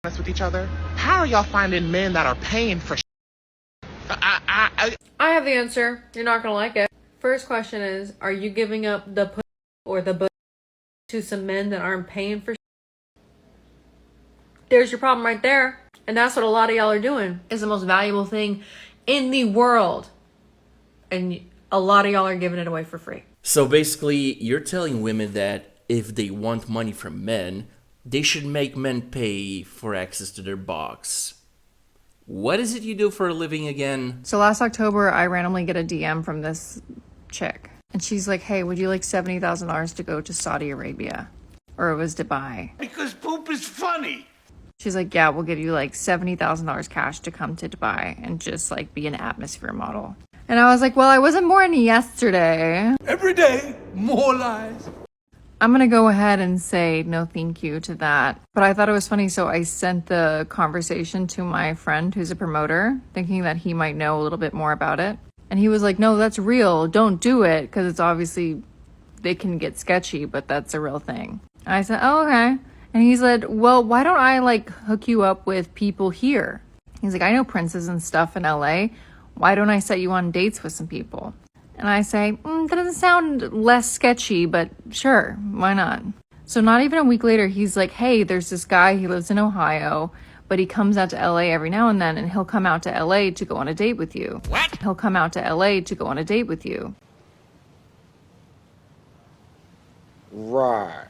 honest with each other? How are y'all finding men that are paying for I have the answer. You're not gonna like it. First question is, are you giving up the pussy or the butt to some men that aren't paying for? There's your problem right there. And that's what a lot of y'all are doing. It's the most valuable thing in the world. And a lot of y'all are giving it away for free. So basically, you're telling women that if they want money from men, they should make men pay for access to their box. What is it you do for a living again? So last October, I randomly get a DM from this chick. And she's like, hey, would you like $70,000 to go to Saudi Arabia? Or it was Dubai. Because poop is funny. She's like, yeah, we'll give you like $70,000 cash to come to Dubai and just like be an atmosphere model. And I was like, well, I wasn't born yesterday. Every day, more lies. I'm going to go ahead and say no thank you to that. But I thought it was funny, so I sent the conversation to my friend who's a promoter, thinking that he might know a little bit more about it. And he was like, no, that's real. Don't do it, because it's obviously, they can get sketchy, but that's a real thing. And I said, oh, okay. And he said, well, why don't I like hook you up with people here? He's like, I know princes and stuff in LA. Why don't I set you on dates with some people? And I say, that doesn't sound less sketchy, but sure, why not? So not even a week later, he's like, hey, there's this guy, he lives in Ohio, but he comes out to LA every now and then, and he'll come out to LA to go on a date with you. What? He'll come out to LA to go on a date with you. Right.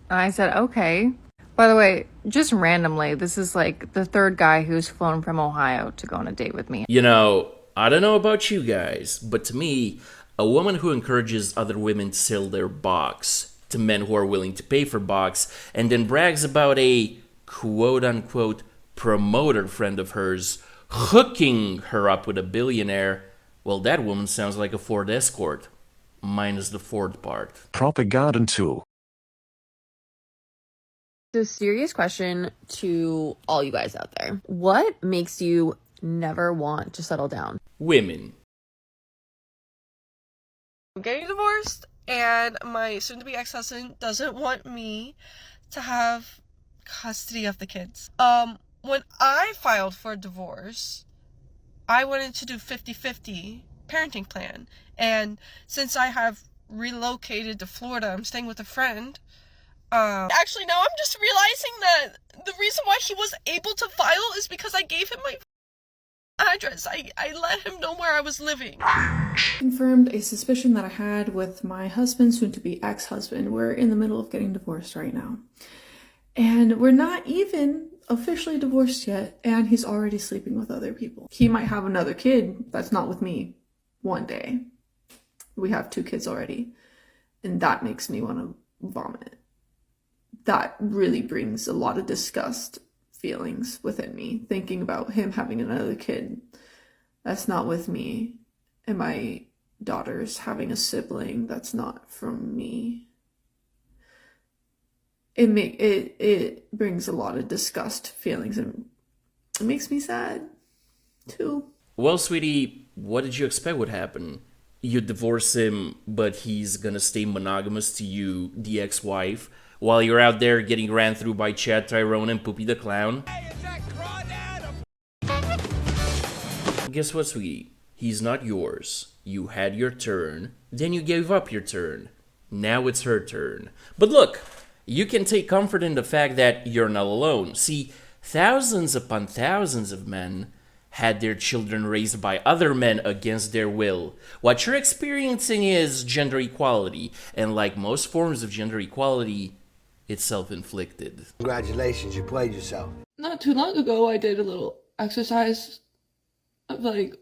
And I said, okay. By the way, just randomly, this is like the third guy who's flown from Ohio to go on a date with me. You know, I don't know about you guys, but to me, a woman who encourages other women to sell their box to men who are willing to pay for box and then brags about a quote-unquote promoter friend of hers hooking her up with a billionaire, well, that woman sounds like a Ford Escort, minus the Ford part. Propaganda tool. So, serious question to all you guys out there. What makes you never want to settle down? Women. I'm getting divorced, and my soon-to-be ex-husband doesn't want me to have custody of the kids. When I filed for divorce, I wanted to do 50-50 parenting plan. And since I have relocated to Florida, I'm staying with a friend. Actually, now I'm just realizing that the reason why he was able to file is because I gave him my address. I let him know where I was living. Confirmed a suspicion that I had with my husband, soon-to-be ex-husband. We're in the middle of getting divorced right now. And we're not even officially divorced yet, and he's already sleeping with other people. He might have another kid that's not with me one day. We have 2 kids already, and that makes me want to vomit. That really brings a lot of disgust feelings within me, thinking about him having another kid that's not with me, and my daughter's having a sibling that's not from me. It brings a lot of disgust feelings, and it makes me sad too. Well, sweetie, what did you expect would happen? You divorce him, but he's gonna stay monogamous to you, the ex-wife, while you're out there getting ran through by Chad Tyrone and Poopy the Clown? Guess what, sweetie? He's not yours. You had your turn, then you gave up your turn. Now it's her turn. But look, you can take comfort in the fact that you're not alone. See, thousands upon thousands of men had their children raised by other men against their will. What you're experiencing is gender equality, and like most forms of gender equality, it's self-inflicted. Congratulations, you played yourself. Not too long ago, I did a little exercise of like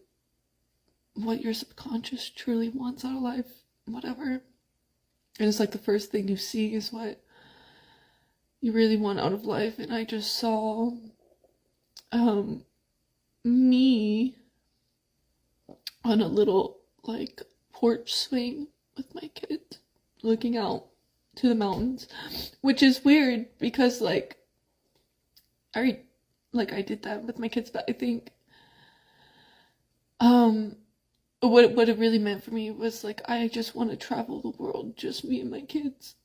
what your subconscious truly wants out of life, whatever. And it's like the first thing you see is what you really want out of life. And I just saw me on a little like porch swing with my kids looking out to the mountains, which is weird because like I did that with my kids, but I think what it really meant for me was like I just want to travel the world, just me and my kids.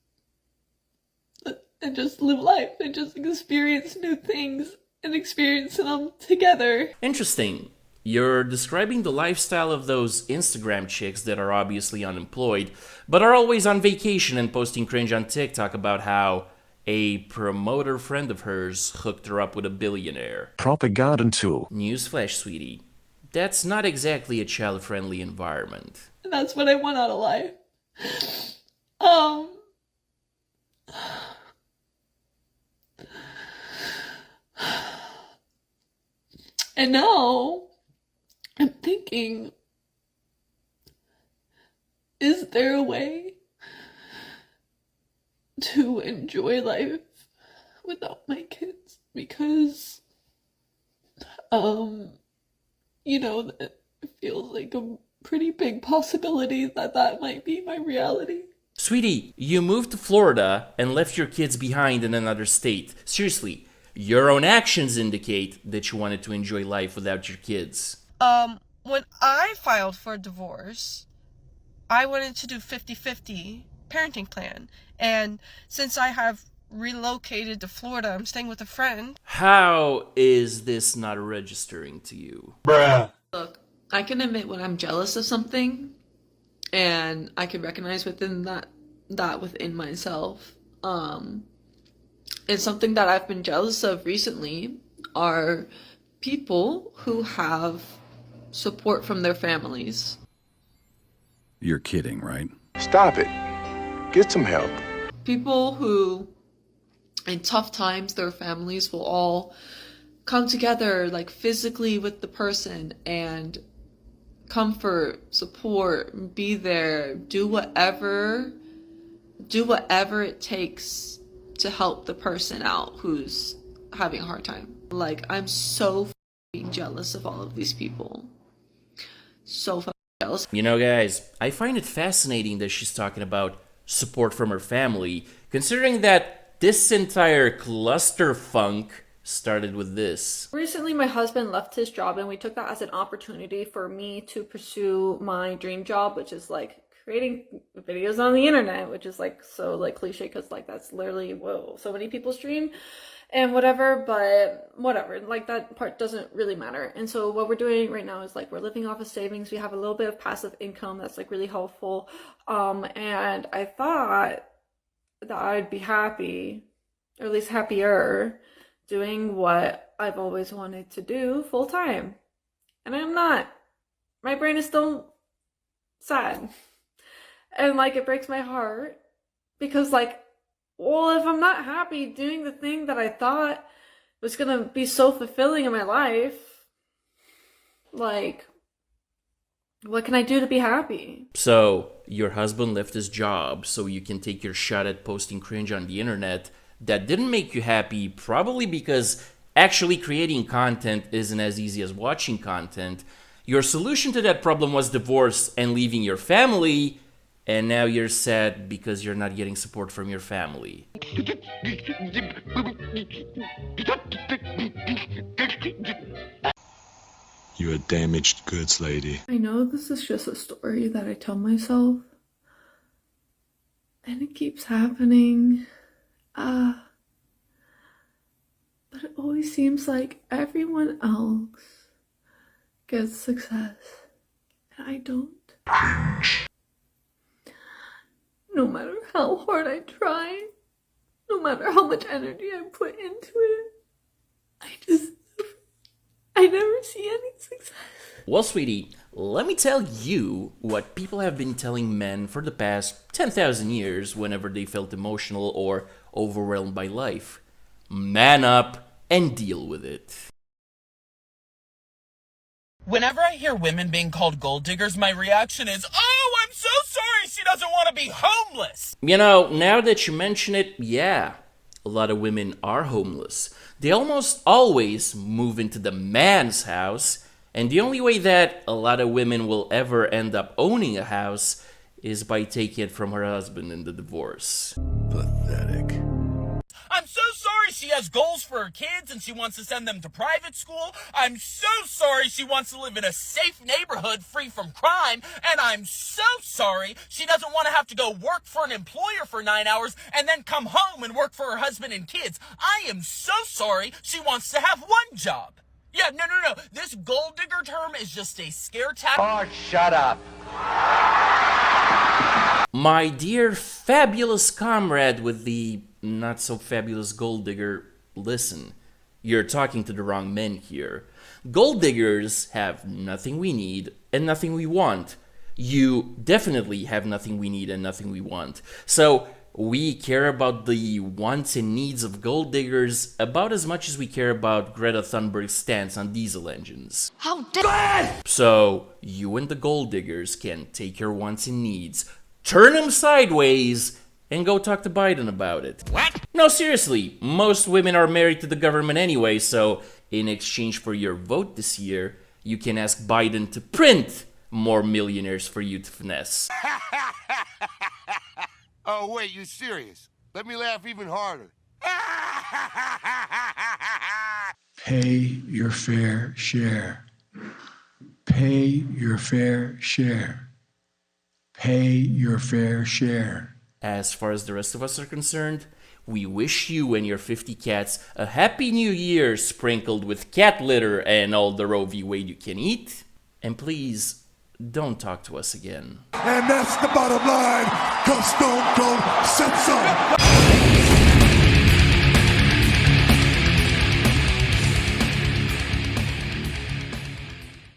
and just live life and just experience new things and experience them together. Interesting. You're describing the lifestyle of those Instagram chicks that are obviously unemployed, but are always on vacation and posting cringe on TikTok about how a promoter friend of hers hooked her up with a billionaire. Propaganda tool. Newsflash, sweetie. That's not exactly a child-friendly environment. And that's what I want out of life. And now I'm thinking, is there a way to enjoy life without my kids? Because, you know, it feels like a pretty big possibility that that might be my reality. Sweetie, you moved to Florida and left your kids behind in another state. Seriously, your own actions indicate that you wanted to enjoy life without your kids. When I filed for divorce, I wanted to do 50-50 parenting plan. And since I have relocated to Florida, I'm staying with a friend. How is this not registering to you? Look, I can admit when I'm jealous of something, and I can recognize within that within myself. And something that I've been jealous of recently are people who have support from their families. You're kidding, right? Stop it. Get some help. People who, in tough times, their families will all come together, like physically with the person, and comfort, support, be there, do whatever it takes to help the person out who's having a hard time. Like, I'm so f***ing jealous of all of these people. So f***ing jealous. You know, guys, I find it fascinating that she's talking about support from her family, considering that this entire clusterfunk started with this. Recently, my husband left his job, and we took that as an opportunity for me to pursue my dream job, which is like creating videos on the internet, which is like so like cliche because like that's literally so many people's dream and whatever, but whatever, like that part doesn't really matter. And so what we're doing right now is like we're living off of savings. We have a little bit of passive income that's like really helpful, and I thought that I'd be happy, or at least happier, doing what I've always wanted to do full time, and I'm not. My brain is still sad. And, like, it breaks my heart because, like, well, if I'm not happy doing the thing that I thought was going to be so fulfilling in my life, like, what can I do to be happy? So, your husband left his job so you can take your shot at posting cringe on the internet. That didn't make you happy, probably because actually creating content isn't as easy as watching content. Your solution to that problem was divorce and leaving your family. And now you're sad because you're not getting support from your family. You're a damaged goods lady. I know this is just a story that I tell myself, and it keeps happening. But it always seems like everyone else gets success, and I don't. No matter how hard I try, no matter how much energy I put into it, I never see any success. Well, sweetie, let me tell you what people have been telling men for the past 10,000 years whenever they felt emotional or overwhelmed by life. Man up and deal with it. Whenever I hear women being called gold diggers, my reaction is, oh, I'm so sorry she doesn't want to be homeless. You know, now that you mention it, yeah, a lot of women are homeless. They almost always move into the man's house, and the only way that a lot of women will ever end up owning a house is by taking it from her husband in the divorce. Pathetic. I'm so sorry she has goals for her kids and she wants to send them to private school. I'm so sorry she wants to live in a safe neighborhood free from crime. And I'm so sorry she doesn't want to have to go work for an employer for 9 hours and then come home and work for her husband and kids. I am so sorry she wants to have one job. Yeah, no. This gold digger term is just a scare tactic. Oh, shut up. My dear fabulous comrade with the not so fabulous gold digger, listen, you're talking to the wrong men here. Gold diggers have nothing we need and nothing we want. You definitely have nothing we need and nothing we want. So we care about the wants and needs of gold diggers about as much as we care about Greta Thunberg's stance on diesel engines. How dare! So you and the gold diggers can take your wants and needs, turn them sideways, and go talk to Biden about it. What? No, seriously, most women are married to the government anyway, so in exchange for your vote this year, you can ask Biden to print more millionaires for you to finesse. Oh, wait, you serious? Let me laugh even harder. Pay your fair share. Pay your fair share. Pay your fair share. As far as the rest of us are concerned, we wish you and your 50 cats a happy new year sprinkled with cat litter and all the Roe v. Wade you can eat. And please, don't talk to us again. And that's the bottom line, 'cause Stone Cold said so.